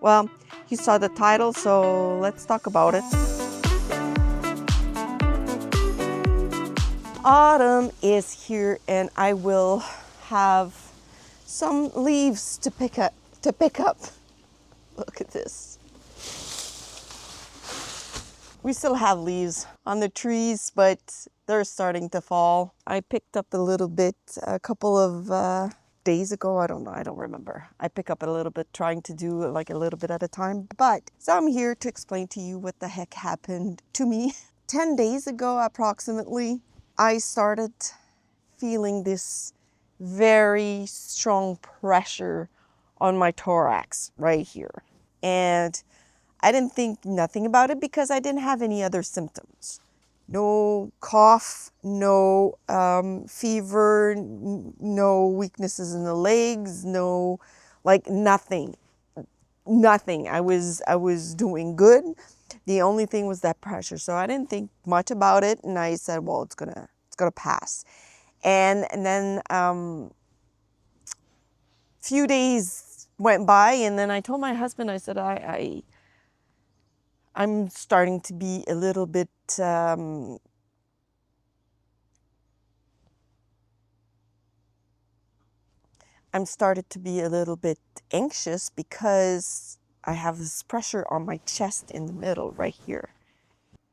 Well, you saw the title, so let's talk about it. Autumn is here and I will have some leaves to pick up. Look at this. We still have leaves on the trees, but they're starting to fall. I picked up a little bit a couple of days ago. I don't know, I don't remember. I pick up a little bit, trying to do like a little bit at a time. But so I'm here to explain to you what the heck happened to me. 10 days ago approximately, I started feeling this very strong pressure on my thorax right here. And I didn't think nothing about it because I didn't have any other symptoms. No cough, no fever, no weaknesses in the legs, no, like nothing. I was doing good. The only thing was that pressure. So I didn't think much about it, and I said, well, it's gonna pass. And then few days went by, and then I told my husband, I said, I'm starting to be a little bit anxious because I have this pressure on my chest in the middle right here.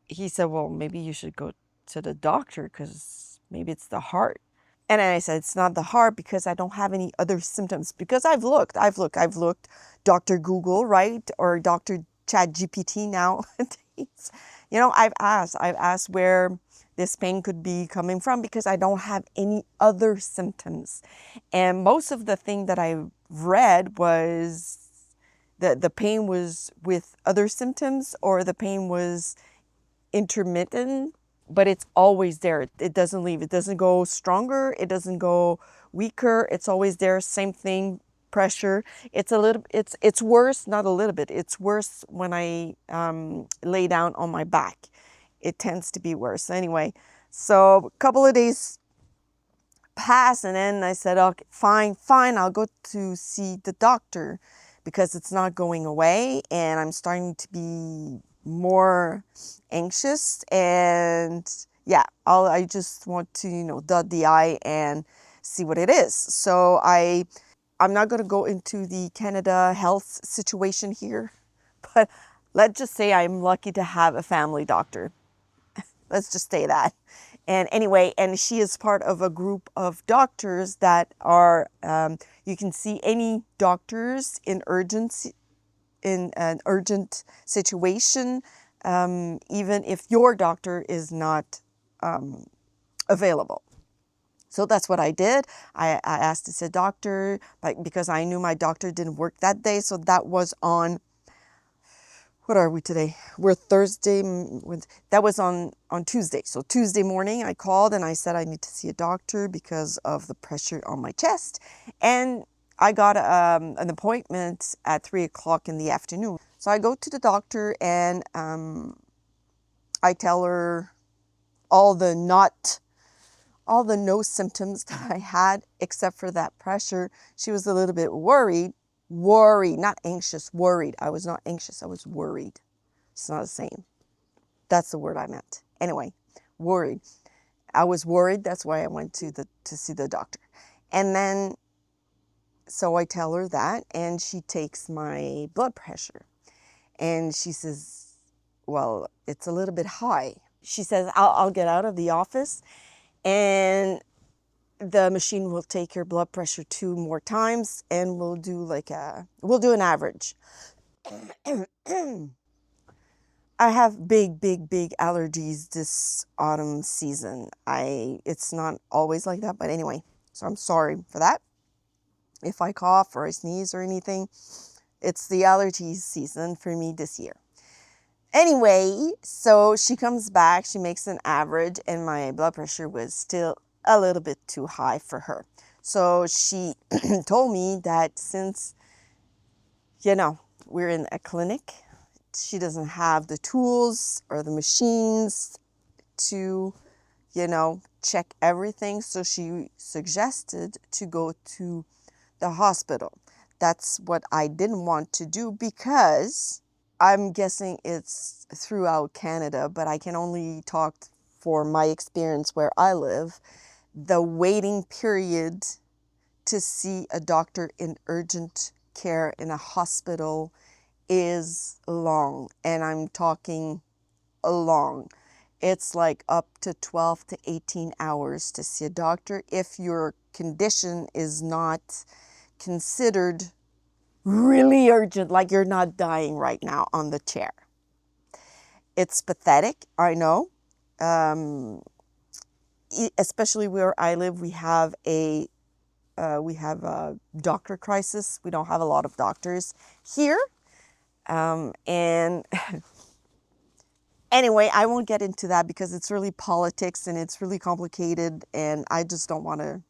He said, well, maybe you should go to the doctor because maybe it's the heart. And I said, it's not the heart because I don't have any other symptoms. Because I've looked, Dr. Google, right? Or Dr. ChatGPT nowadays. You know, I've asked where this pain could be coming from because I don't have any other symptoms. And most of the thing that I read was that the pain was with other symptoms or the pain was intermittent, but it's always there. It doesn't leave. It doesn't go stronger. It doesn't go weaker. It's always there. Same thing, pressure. It's worse, not a little bit. It's worse when I lay down on my back. It tends to be worse. Anyway, so a couple of days passed and then I said, okay, fine, I'll go to see the doctor because it's not going away and I'm starting to be more anxious, and yeah, I just want to, you know, dot the I and see what it is. So I'm not going to go into the Canada health situation here, but let's just say I'm lucky to have a family doctor. Let's just say that. And anyway, and she is part of a group of doctors that are, you can see any doctors in an urgent situation, even if your doctor is not available. So that's what I did. I asked to see a doctor, because I knew my doctor didn't work that day. So that was on, what are we today? We're Thursday. That was on Tuesday. So Tuesday morning I called and I said I need to see a doctor because of the pressure on my chest. And I got an appointment at 3 o'clock in the afternoon. So I go to the doctor and I tell her all the no symptoms that I had except for that pressure. She was a little bit worried, not anxious, worried. I was not anxious, I was worried. It's not the same. That's the word I meant. Anyway, worried. I was worried, that's why I went to see the doctor. And then, so I tell her that, and she takes my blood pressure. And she says, well, it's a little bit high. She says, I'll get out of the office and the machine will take your blood pressure 2 more times and we'll do an average. I have big allergies this autumn season. It's not always like that, but anyway, so I'm sorry for that. If I cough or I sneeze or anything, it's the allergy season for me this year. Anyway, so she comes back, she makes an average, and my blood pressure was still a little bit too high for her. So she told me that since, you know, we're in a clinic, she doesn't have the tools or the machines to, you know, check everything. So she suggested to go to the hospital. that's what I didn't want to do, because I'm guessing it's throughout Canada, but I can only talk for my experience where I live. The waiting period to see a doctor in urgent care in a hospital is long, and I'm talking long. It's like up to 12 to 18 hours to see a doctor if your condition is not considered really urgent, like you're not dying right now on the chair. It's pathetic, I know. Especially where I live, we have a doctor crisis. We don't have a lot of doctors here. And anyway, I won't get into that because it's really politics and it's really complicated, and I just don't want to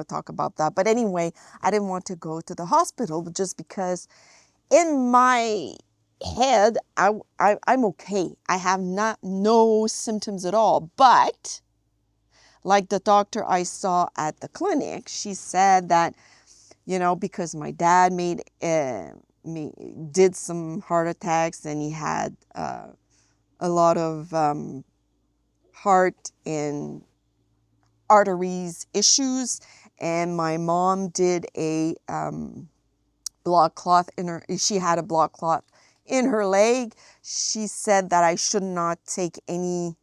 talk about that. But anyway, I didn't want to go to the hospital just because in my head, I'm okay. I have no symptoms at all. But like the doctor I saw at the clinic, she said that, because my dad did some heart attacks, and he had a lot of heart and arteries issues, and my mom did a blood clot she had a blood clot in her leg. She said that I should not take any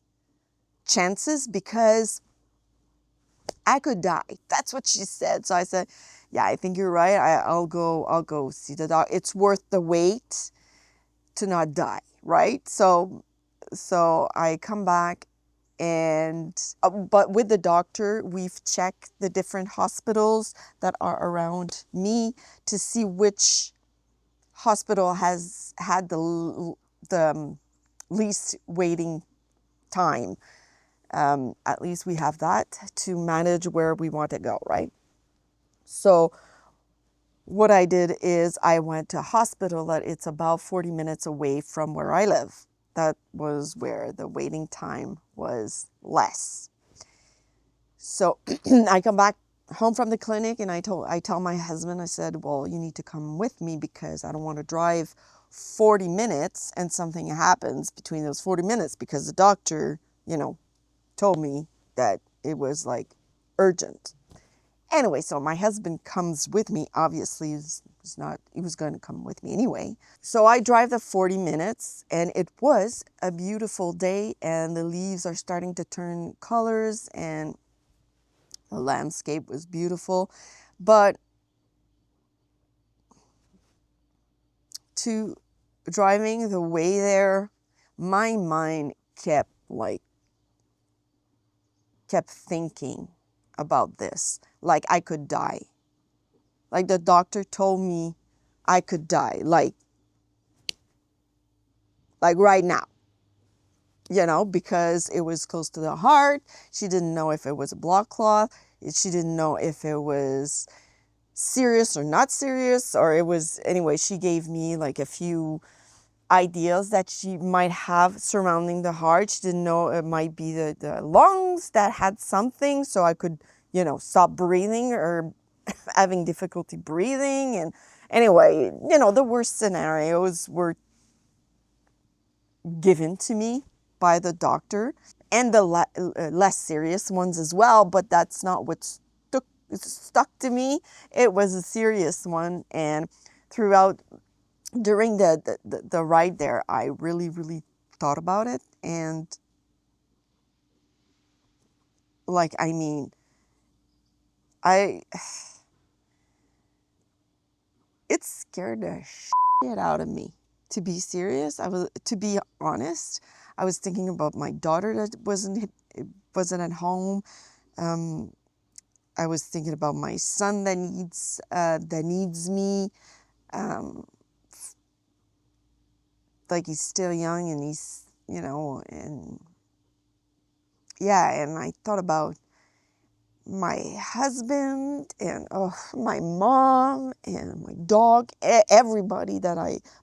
chances because I could die. That's what she said. So I said, yeah, I think you're right. I'll go see the doc. It's worth the wait to not die, right? So I come back, and but with the doctor, we've checked the different hospitals that are around me to see which hospital has had the least waiting time. At least we have that to manage where we want to go, right? So what I did is I went to a hospital that it's about 40 minutes away from where I live. That was where the waiting time was less. So I come back home from the clinic, and I tell my husband, I said, well, you need to come with me because I don't want to drive 40 minutes and something happens between those 40 minutes, because the doctor, told me that it was like urgent. Anyway, so my husband comes with me. Obviously, he was going to come with me anyway. So I drive the 40 minutes, and it was a beautiful day, and the leaves are starting to turn colors, and the landscape was beautiful. But to driving the way there, my mind kept thinking about this. Like I could die. Like the doctor told me I could die. Like right now. Because it was close to the heart. She didn't know if it was a blood clot. She didn't know if it was serious or not serious, or it was, anyway, she gave me like a few ideas that she might have surrounding the heart. She didn't know it might be the lungs that had something, so I could, stop breathing or having difficulty breathing. And anyway, the worst scenarios were given to me by the doctor, and the less serious ones as well, but that's not what stuck to me. It was a serious one, and during the ride there, I really, really thought about it, and I it scared the shit out of me, to be serious. To be honest, I was thinking about my daughter that wasn't at home. I was thinking about my son that needs me. Like he's still young, and he's, and yeah, and I thought about my husband, and my mom and my dog, everybody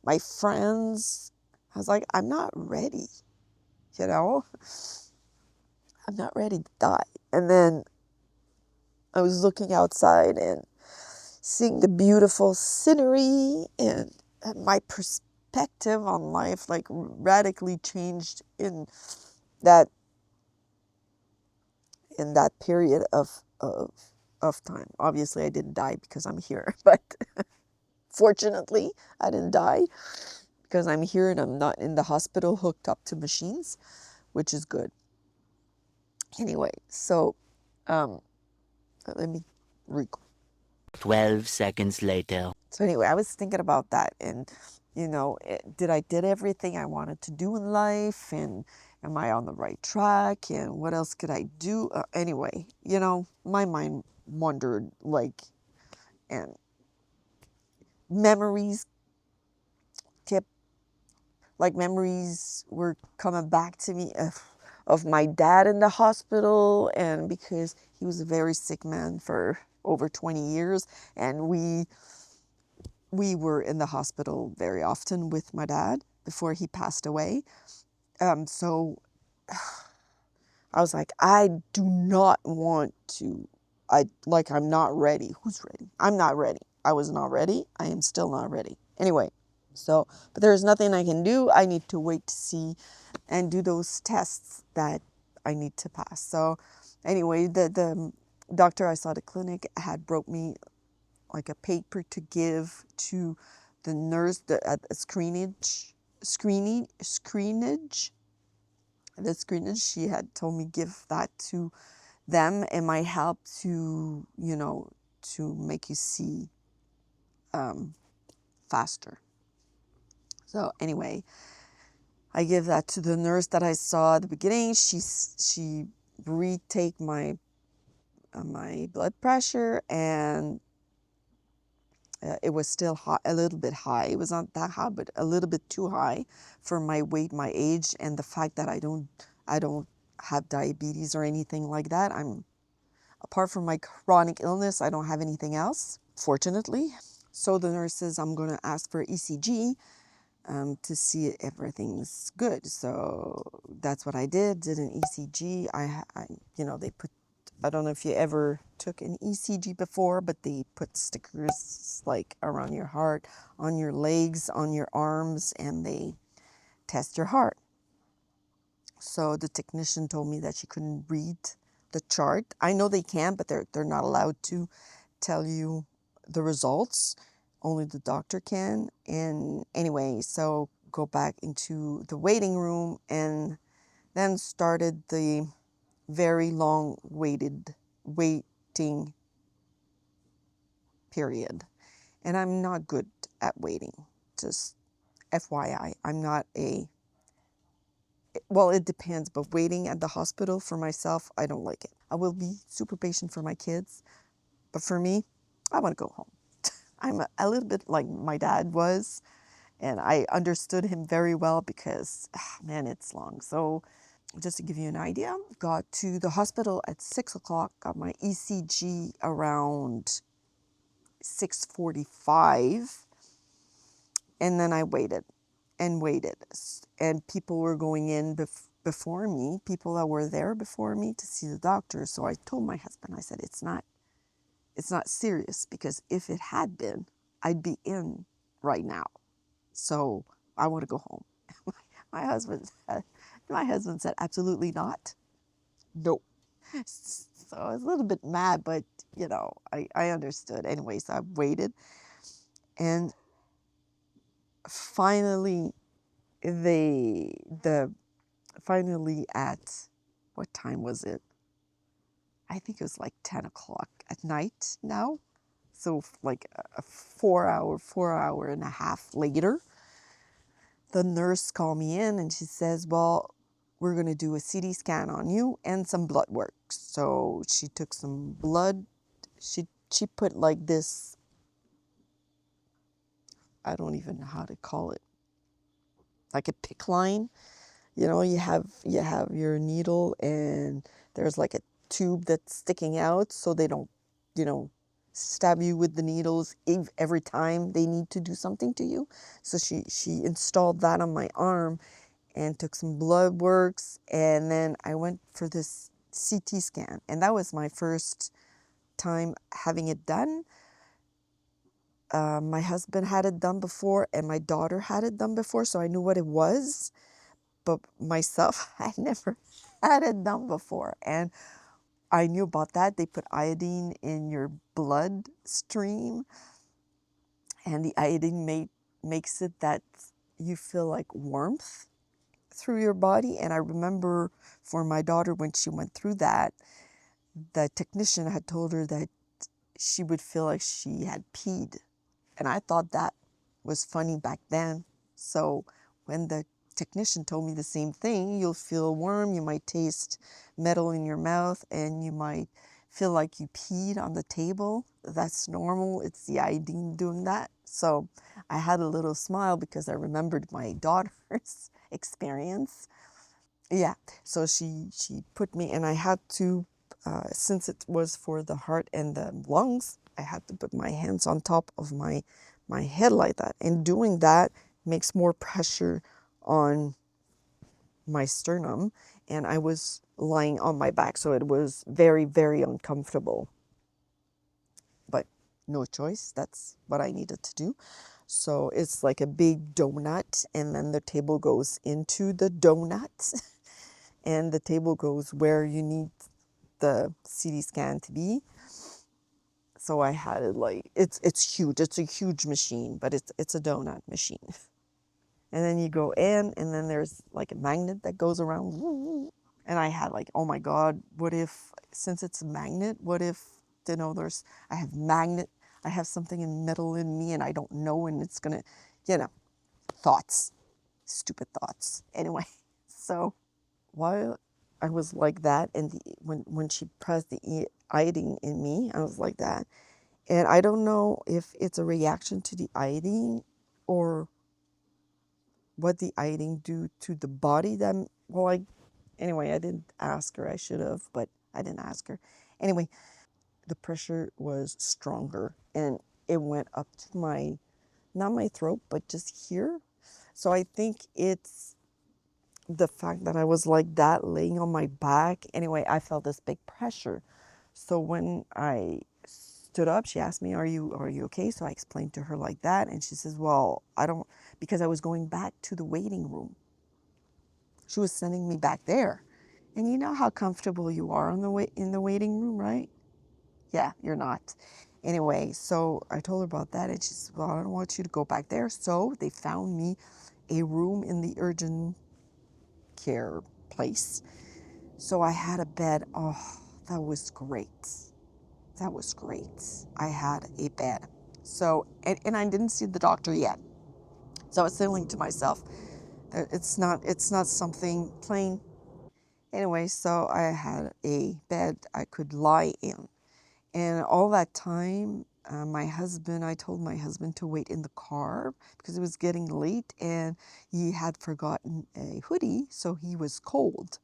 my friends. I was like, I'm not ready, I'm not ready to die. And then I was looking outside, and seeing the beautiful scenery, and my perspective on life like radically changed in that period of time. Obviously I didn't die because I'm here, but fortunately I didn't die because I'm here and I'm not in the hospital hooked up to machines, which is good. Anyway, so let me recall. 12 seconds later. So anyway, I was thinking about that, and did everything I wanted to do in life, and am I on the right track, and what else could I do? Anyway, my mind wandered, and memories kept, memories were coming back to me of my dad in the hospital, and because he was a very sick man for over 20 years, and we were in the hospital very often with my dad before he passed away. So I was like, I do not want to, I'm not ready. Who's ready? I'm not ready. I was not ready. I am still not ready. Anyway, so, but there's nothing I can do. I need to wait to see and do those tests that I need to pass. So anyway, the doctor I saw at the clinic had wrote me like a paper to give to the nurse at the screenage. She had told me give that to them. It might help to to make you see faster. So anyway, I give that to the nurse that I saw at the beginning. She retake my my blood pressure, and it was still high, a little bit high. It was not that high, but a little bit too high for my weight, my age, and the fact that I don't have diabetes or anything like that. Apart from my chronic illness, I don't have anything else, fortunately. So the nurse says I'm going to ask for ECG to see if everything's good. So that's what I did an ECG. They put, I don't know if you ever took an ECG before, but they put stickers like around your heart, on your legs, on your arms, and they test your heart. So the technician told me that she couldn't read the chart. I know they can, but they're not allowed to tell you the results. Only the doctor can. And anyway, so go back into the waiting room, and then started the very long waiting period. And I'm not good at waiting. Just FYI, I'm not well, it depends, but waiting at the hospital for myself, I don't like it. I will be super patient for my kids, but for me, I want to go home. I'm a little bit like my dad was, and I understood him very well because, man, it's long. So just to give you an idea, got to the hospital at 6 o'clock, got my ECG around 6:45, and then I waited and waited. And people were going in before me, people that were there before me to see the doctor. So I told my husband, I said, it's not serious, because if it had been, I'd be in right now. So I want to go home. My husband said, absolutely not. No. So I was a little bit mad, but I understood. Anyway, so I waited, and finally finally at, what time was it? I think it was like 10 o'clock at night now. So like a 4 hour and a half later, the nurse called me in and she says, well, we're going to do a CT scan on you and some blood work. So she took some blood. She put like this, I don't even know how to call it, like a PICC line. You have your needle, and there's like a tube that's sticking out so they don't, stab you with the needles every time they need to do something to you. So she installed that on my arm and took some blood works, and then I went for this CT scan, and that was my first time having it done. My husband had it done before and my daughter had it done before, so I knew what it was. But myself, I never had it done before. And I knew about that. They put iodine in your blood stream, and the iodine makes it that you feel like warmth through your body. And I remember for my daughter, when she went through that, the technician had told her that she would feel like she had peed. And I thought that was funny back then. So when the technician told me the same thing, you'll feel warm, you might taste metal in your mouth, and you might feel like you peed on the table. That's normal. It's the iodine doing that. So I had a little smile because I remembered my daughter's experience. Yeah, so she put me, and I had to, since it was for the heart and the lungs, I had to put my hands on top of my head like that. And doing that makes more pressure on my sternum, and I was lying on my back, so it was very, very uncomfortable. But no choice, that's what I needed to do. So it's like a big donut, and then the table goes into the donut. And the table goes where you need the CT scan to be. So I had it like, it's huge. It's a huge machine, but it's a donut machine. And then you go in, and then there's like a magnet that goes around. And I had like, oh my God, what if, since it's a magnet, what if, you know, I have something in metal in me and I don't know, and it's gonna, you know, thoughts, stupid thoughts. Anyway, so while I was like that, and when she pressed the iodine in me, I was like that. And I don't know if it's a reaction to the iodine or what the iodine do to the body. Anyway, I didn't ask her. I should have, but I didn't ask her. Anyway, the pressure was stronger, and it went up to not my throat, but just here. So I think it's the fact that I was like that, laying on my back. Anyway, I felt this big pressure. So when I stood up, she asked me, are you okay? So I explained to her like that, and she says, well, I don't, because I was going back to the waiting room. She was sending me back there. And you know how comfortable you are in the waiting room, right? Yeah, you're not. Anyway, so I told her about that, and she said, well, I don't want you to go back there. So they found me a room in the urgent care place. So I had a bed. Oh, that was great. That was great. I had a bed. So, and I didn't see the doctor yet. So I was saying to myself, it's not something plain. Anyway, so I had a bed I could lie in. And all that time, I told my husband to wait in the car because it was getting late, and he had forgotten a hoodie, so he was cold.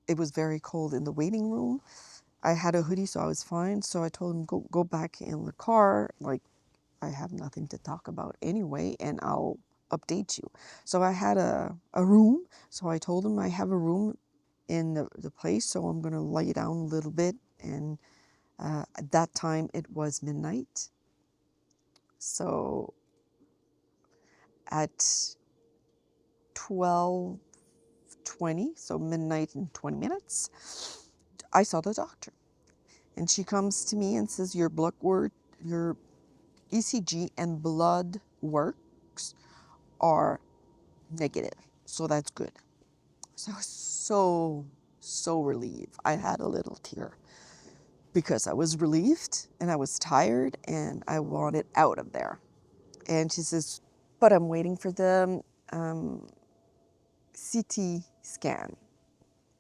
It was very cold in the waiting room. I had a hoodie, so I was fine. So I told him, go back in the car. Like, I have nothing to talk about anyway, and I'll update you. So I had a room. So I told him I have a room in the place, so I'm going to lay down a little bit. And at that time, it was midnight. So at 12:20, so midnight and 20 minutes, I saw the doctor. And she comes to me and says, your ECG and blood works are negative. So that's good. So I was so relieved. I had a little tear because I was relieved and I was tired and I wanted out of there. And she says, but I'm waiting for the CT scan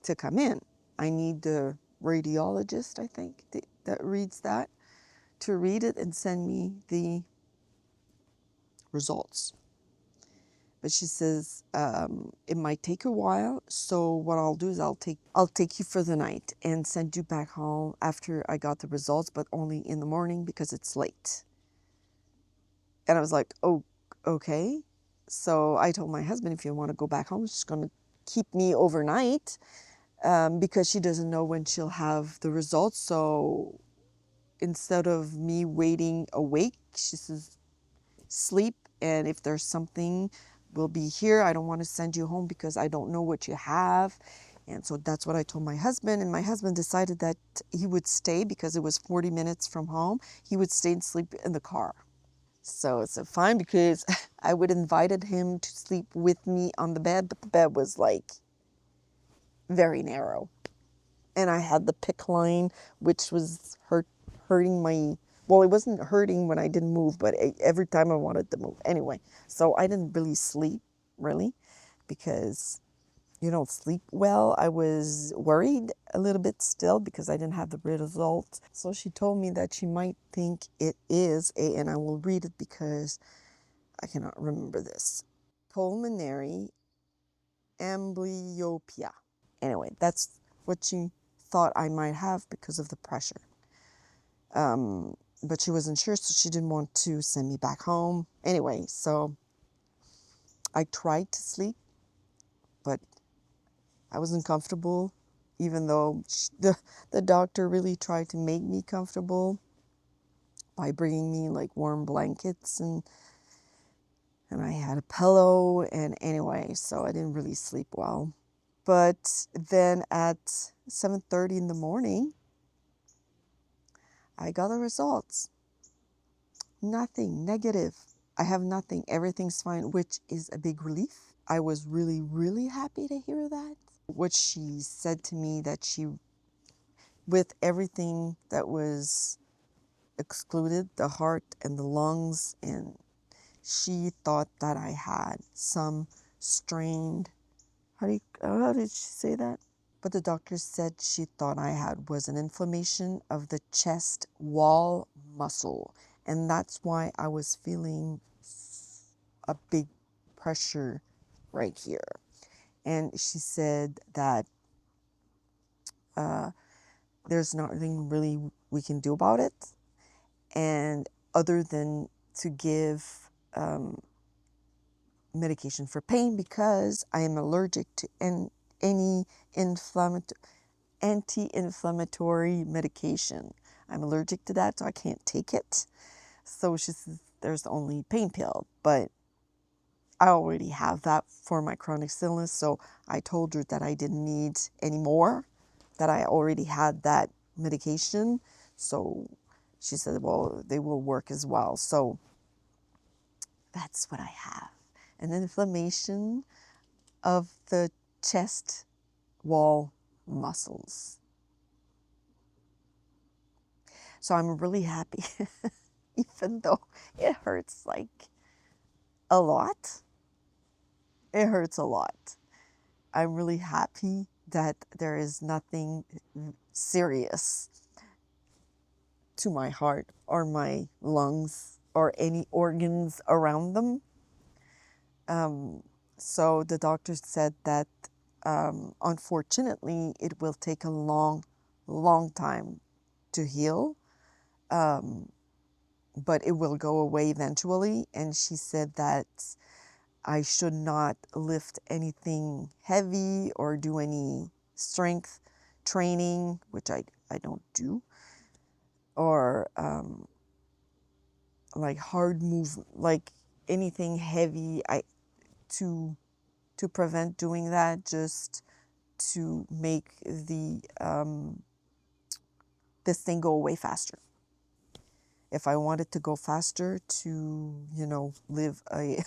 to come in. I need the radiologist, I think, that reads that, to read it and send me the results. But she says it might take a while, so what I'll do is I'll take you for the night and send you back home after I got the results, but only in the morning because it's late. And I was like, oh, okay. So I told my husband, if you want to go back home, she's going to keep me overnight because she doesn't know when she'll have the results. So instead of me waiting awake, she says, sleep, and if there's something, we'll be here. I don't want to send you home because I don't know what you have. And so that's what I told my husband, and my husband decided that he would stay because it was 40 minutes from home. He would stay and sleep in the car. So it's fine because I would invited him to sleep with me on the bed, but the bed was like very narrow. And I had the PICC line, which was hurting my, well, it wasn't hurting when I didn't move, but every time I wanted to move. Anyway, so I didn't really sleep, really, because you don't sleep well. I was worried a little bit still because I didn't have the results. So she told me that she might think it is and I will read it because I cannot remember this, pulmonary amblyopia. Anyway, that's what she thought I might have because of the pressure. But she wasn't sure, so she didn't want to send me back home. Anyway, so I tried to sleep, but I wasn't comfortable, even though the doctor really tried to make me comfortable by bringing me like warm blankets and I had a pillow, and anyway, so I didn't really sleep well. But then at 7:30 in the morning, I got the results. Nothing negative. I have nothing. Everything's fine, which is a big relief. I was really, really happy to hear that. What she said to me, that she, with everything that was excluded, the heart and the lungs, and she thought that I had some strained, how did she say that? But the doctor said she thought I had was an inflammation of the chest wall muscle. And that's why I was feeling a big pressure right here. And she said that there's nothing really we can do about it. And other than to give medication for pain, because I am allergic to any anti-inflammatory medication. I'm allergic to that, so I can't take it. So she says there's only pain pill, but I already have that for my chronic illness, so I told her that I didn't need any more, that I already had that medication. So she said, well, they will work as well. So that's what I have. An inflammation of the chest wall muscles. So I'm really happy, even though it hurts like a lot. It hurts a lot. I'm really happy that there is nothing serious to my heart or my lungs or any organs around them. So the doctor said that unfortunately it will take a long, long time to heal. But it will go away eventually. And she said that I should not lift anything heavy or do any strength training, which I don't do, or like hard move, like anything heavy, to prevent doing that, just to make the this thing go away faster. If I wanted to go faster, to live a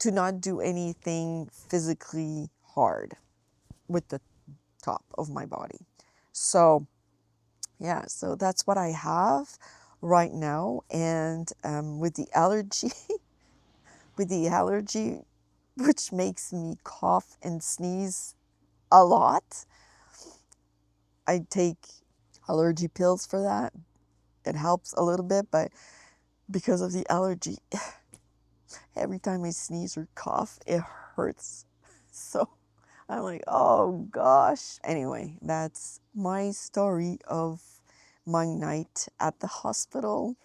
to not do anything physically hard with the top of my body. So yeah, so that's what I have right now. And with the allergy, with the allergy, which makes me cough and sneeze a lot, I take allergy pills for that. It helps a little bit, but because of the allergy, every time I sneeze or cough, it hurts. So I'm like, oh gosh. Anyway, that's my story of my night at the hospital.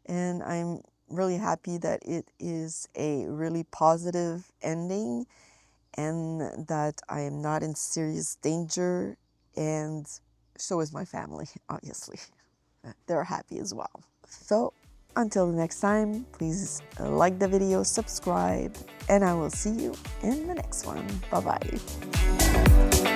And I'm really happy that it is a really positive ending and that I am not in serious danger. And so is my family, obviously. They're happy as well. So Until the next time, please like the video, subscribe, and I will see you in the next one. Bye-bye.